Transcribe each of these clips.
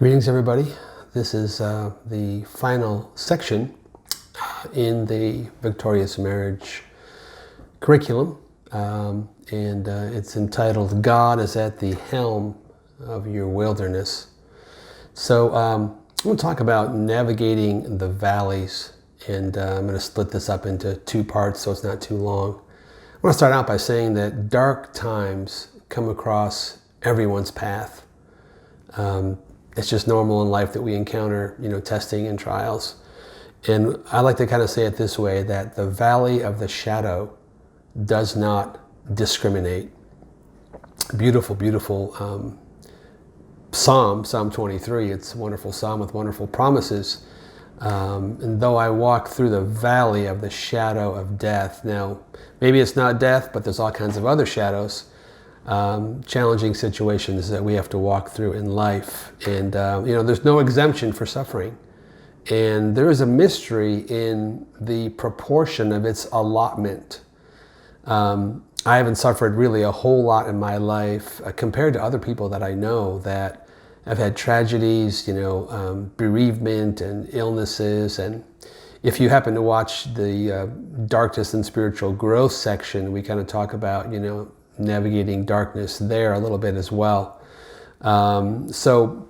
Greetings, everybody. This is the final section in the Victorious Marriage curriculum, and it's entitled God is at the Helm of Your Wilderness. So I'm going to talk about navigating the valleys, and I'm going to split this up into two parts so it's not too long. I want to start out by saying that dark times come across everyone's path. It's just normal in life that we encounter, testing and trials. And I like to kind of say it this way, that the valley of the shadow does not discriminate. Beautiful, beautiful Psalm 23. It's a wonderful psalm with wonderful promises. And though I walk through the valley of the shadow of death, now maybe it's not death, but there's all kinds of other shadows. Challenging situations that we have to walk through in life. And, there's no exemption for suffering. And there is a mystery in the proportion of its allotment. I haven't suffered really a whole lot in my life compared to other people that I know that have had tragedies, bereavement and illnesses. And if you happen to watch the Darkness and Spiritual Growth section, we kind of talk about, navigating darkness there a little bit as well. So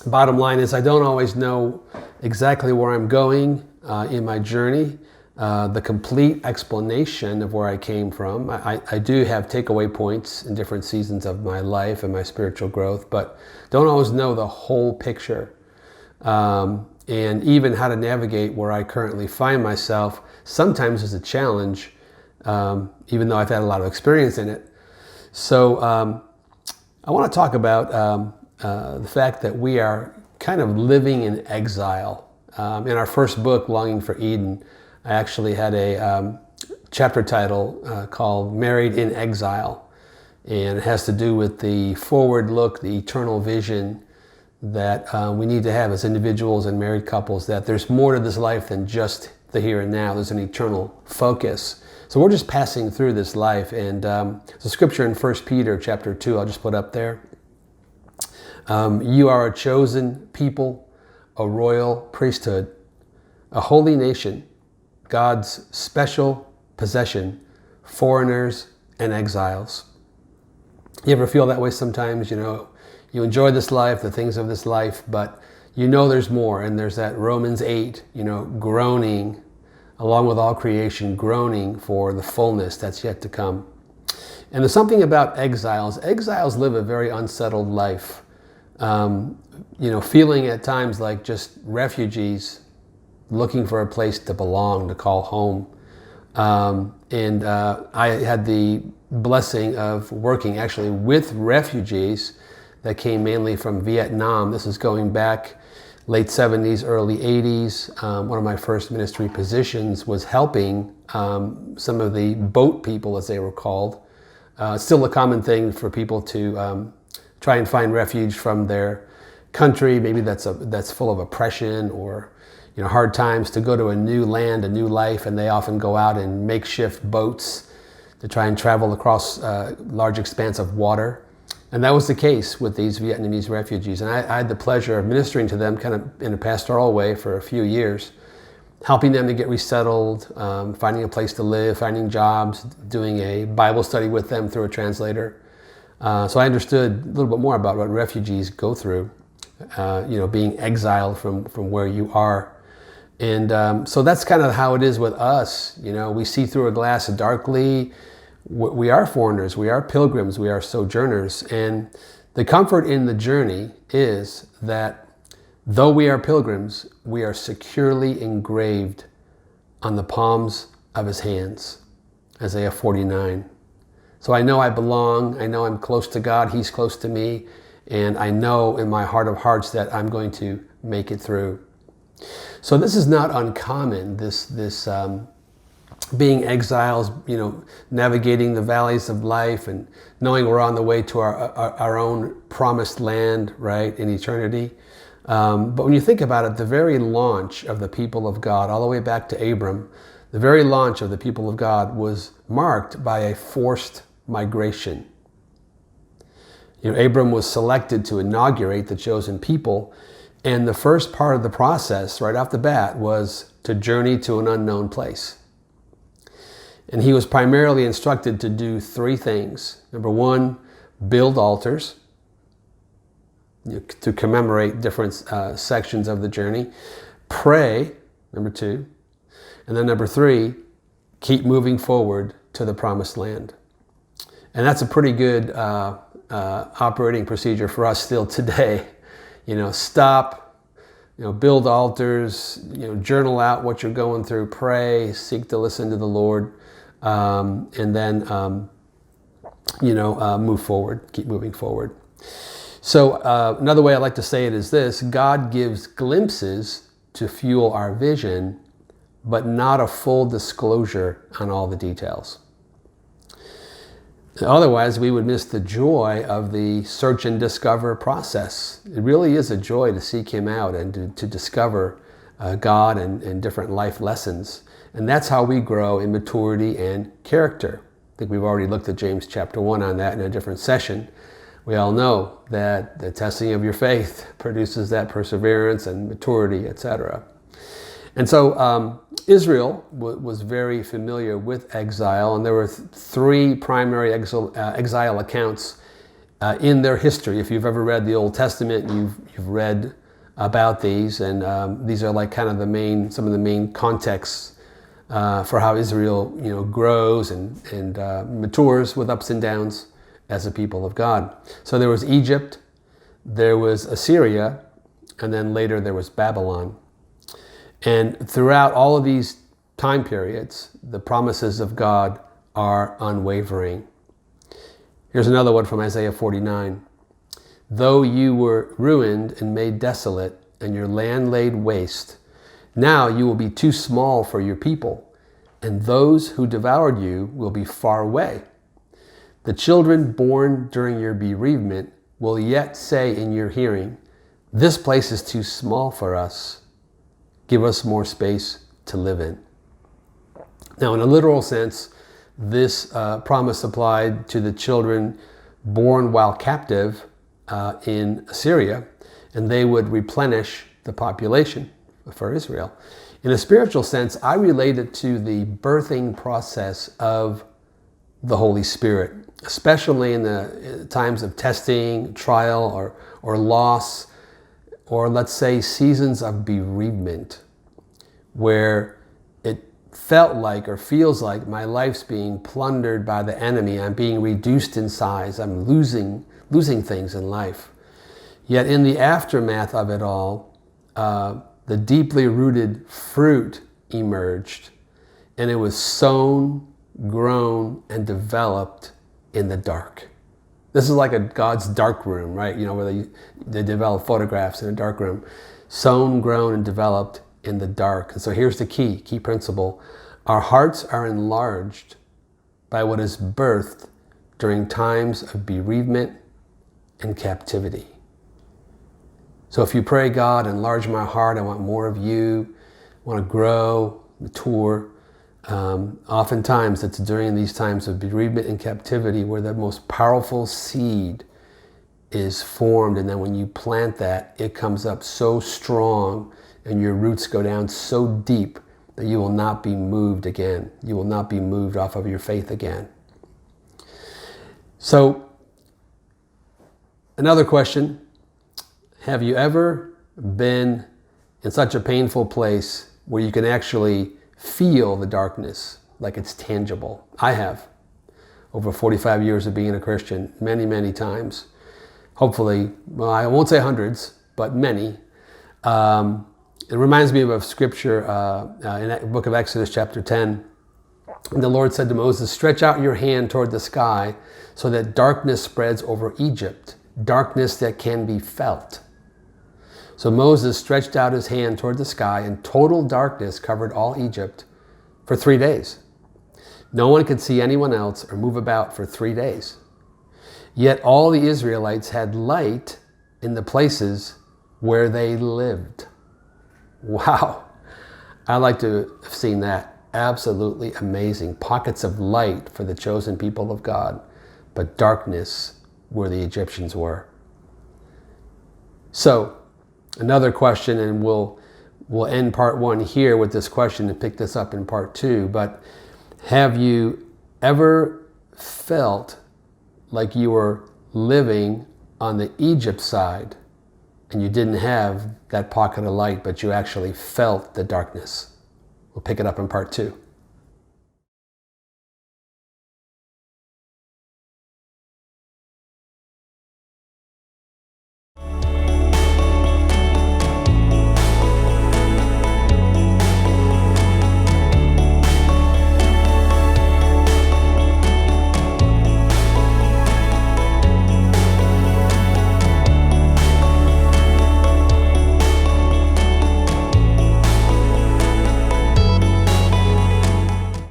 bottom line is I don't always know exactly where I'm going in my journey, the complete explanation of where I came from. I do have takeaway points in different seasons of my life and my spiritual growth, but don't always know the whole picture. And even how to navigate where I currently find myself sometimes is a challenge, even though I've had a lot of experience in it. So I want to talk about the fact that we are kind of living in exile. In our first book, Longing for Eden, I actually had a chapter title called Married in Exile. And it has to do with the forward look, the eternal vision that we need to have as individuals and married couples, that there's more to this life than just the here and now. There's an eternal focus. So we're just passing through this life, and the scripture in 1 Peter chapter 2, I'll just put up there. You are a chosen people, a royal priesthood, a holy nation, God's special possession, foreigners and exiles. You ever feel that way sometimes? You enjoy this life, the things of this life, but there's more, and there's that Romans 8, groaning, along with all creation, groaning for the fullness that's yet to come. And there's something about exiles. Exiles live a very unsettled life, feeling at times like just refugees looking for a place to belong, to call home. And I had the blessing of working actually with refugees that came mainly from Vietnam. This is going back late 70s, early 80s. One of my first ministry positions was helping some of the boat people, as they were called. Still a common thing for people to try and find refuge from their country, maybe that's full of oppression or hard times, to go to a new land, a new life, and they often go out in makeshift boats to try and travel across a large expanse of water. And that was the case with these Vietnamese refugees. And I had the pleasure of ministering to them kind of in a pastoral way for a few years, helping them to get resettled, finding a place to live, finding jobs, doing a Bible study with them through a translator. So I understood a little bit more about what refugees go through, being exiled from where you are. And so that's kind of how it is with us. We see through a glass darkly. We are foreigners, we are pilgrims, we are sojourners, and the comfort in the journey is that though we are pilgrims, we are securely engraved on the palms of his hands, Isaiah 49. So I know I belong, I know I'm close to God, he's close to me, and I know in my heart of hearts that I'm going to make it through. So this is not uncommon, this being exiles, navigating the valleys of life and knowing we're on the way to our own promised land, right, in eternity. But when you think about it, the very launch of the people of God, all the way back to Abram, the very launch of the people of God was marked by a forced migration. Abram was selected to inaugurate the chosen people, and the first part of the process, right off the bat, was to journey to an unknown place. And he was primarily instructed to do three things. Number one, build altars to commemorate different sections of the journey. Pray, number two. And then number three, keep moving forward to the promised land. And that's a pretty good operating procedure for us still today. Stop, build altars, journal out what you're going through, pray, seek to listen to the Lord, and then, move forward, keep moving forward. So another way I like to say it is this: God gives glimpses to fuel our vision, but not a full disclosure on all the details. Otherwise, we would miss the joy of the search and discover process. It really is a joy to seek Him out and to discover God and different life lessons. And that's how we grow in maturity and character. I think we've already looked at James chapter 1 on that in a different session. We all know that the testing of your faith produces that perseverance and maturity, etc. And so Israel was very familiar with exile, and there were three primary exile accounts in their history. If you've ever read the Old Testament, you've read about these, and these are like kind of some of the main contexts for how Israel grows and matures with ups and downs as a people of God. So there was Egypt, there was Assyria, and then later there was Babylon. And throughout all of these time periods, the promises of God are unwavering. Here's another one from Isaiah 49. Though you were ruined and made desolate, and your land laid waste, now you will be too small for your people, and those who devoured you will be far away. The children born during your bereavement will yet say in your hearing, this place is too small for us. Give us more space to live in. Now, in a literal sense, this promise applied to the children born while captive in Assyria, and they would replenish the population for Israel. In a spiritual sense, I relate it to the birthing process of the Holy Spirit, especially in the times of testing, trial, or loss, or let's say seasons of bereavement, where it felt like or feels like my life's being plundered by the enemy. I'm being reduced in size. I'm losing things in life. Yet in the aftermath of it all, the deeply rooted fruit emerged, and it was sown, grown, and developed in the dark. This is like God's dark room, right? Where they develop photographs in a dark room. Sown, grown, and developed in the dark. And so here's the key principle. Our hearts are enlarged by what is birthed during times of bereavement and captivity. So if you pray, God, enlarge my heart, I want more of you, I want to grow, mature. Oftentimes it's during these times of bereavement and captivity where the most powerful seed is formed, and then when you plant that, it comes up so strong and your roots go down so deep that you will not be moved again. You will not be moved off of your faith again. So, another question. Have you ever been in such a painful place where you can actually feel the darkness, like it's tangible? I have. Over 45 years of being a Christian, many, many times. Hopefully, well, I won't say hundreds, but many. It reminds me of a scripture in the book of Exodus chapter 10. And the Lord said to Moses, stretch out your hand toward the sky so that darkness spreads over Egypt, darkness that can be felt. So Moses stretched out his hand toward the sky, and total darkness covered all Egypt for 3 days. No one could see anyone else or move about for 3 days. Yet all the Israelites had light in the places where they lived. Wow. I like to have seen that. Absolutely amazing. Pockets of light for the chosen people of God, but darkness where the Egyptians were. So, another question, and we'll end part 1 here with this question and pick this up in part 2, but have you ever felt like you were living on the Egypt side and you didn't have that pocket of light, but you actually felt the darkness? We'll pick it up in part 2.